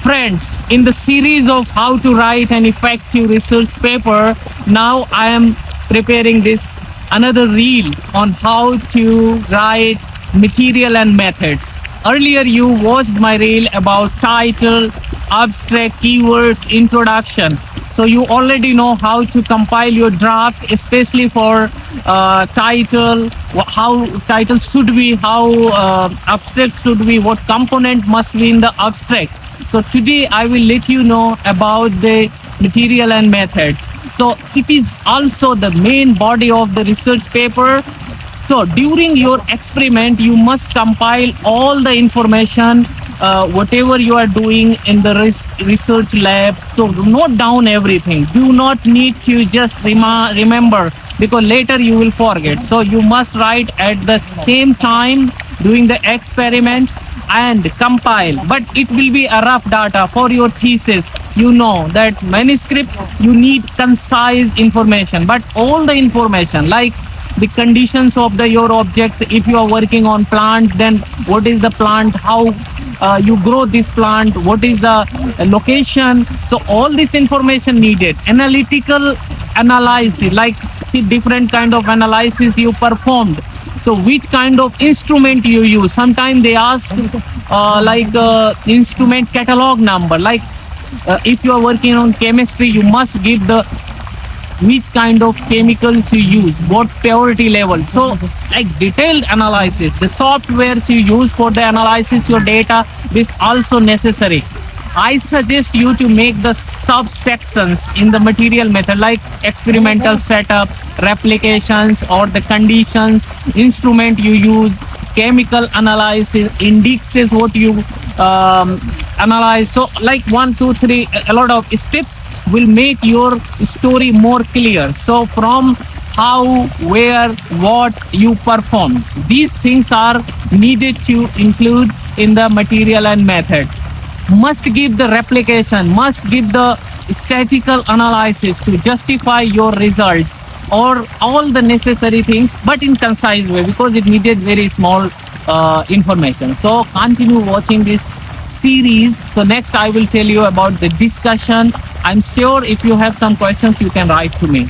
Friends, in the series of how to write an effective research paper, now I am preparing this another reel on how to write material and methods. Earlier, you watched my reel about title, abstract, keywords, introduction. So you already know how to compile your draft, especially for title, how title should be, how abstract should be, what component must be in the abstract. So today I will let you know about the material and methods. So it is also the main body of the research paper. So during your experiment, you must compile all the information, whatever you are doing in the research lab. So note down everything. Do not need to just remember, because later you will forget. So you must write at the same time doing the experiment and compile. But it will be a rough data for your thesis. You know that manuscript, you need concise information, but all the information like the conditions of your object. If you are working on plant, then what is the plant, how you grow this plant, what is the location. So all this information needed. Analytical analysis, like see different kind of analysis you performed. So which kind of instrument you use. Sometimes they ask instrument catalog number. Like if you are working on chemistry, you must give the which kind of chemicals you use, what purity level. So like detailed analysis, the softwares you use for the analysis your data is also necessary. I suggest you to make the subsections in the material method, like experimental setup, replications, or the conditions, instrument you use, chemical analysis, indexes what you analyze. So like 1, 2, 3, a lot of steps will make your story more clear. So from how, where, what you perform, these things are needed to include in the material and method. Must give the replication, must give the statistical analysis to justify your results, or all the necessary things, but in concise way, because it needed very small information. So continue watching this series. So next I will tell you about the discussion. I'm sure if you have some questions, you can write to me.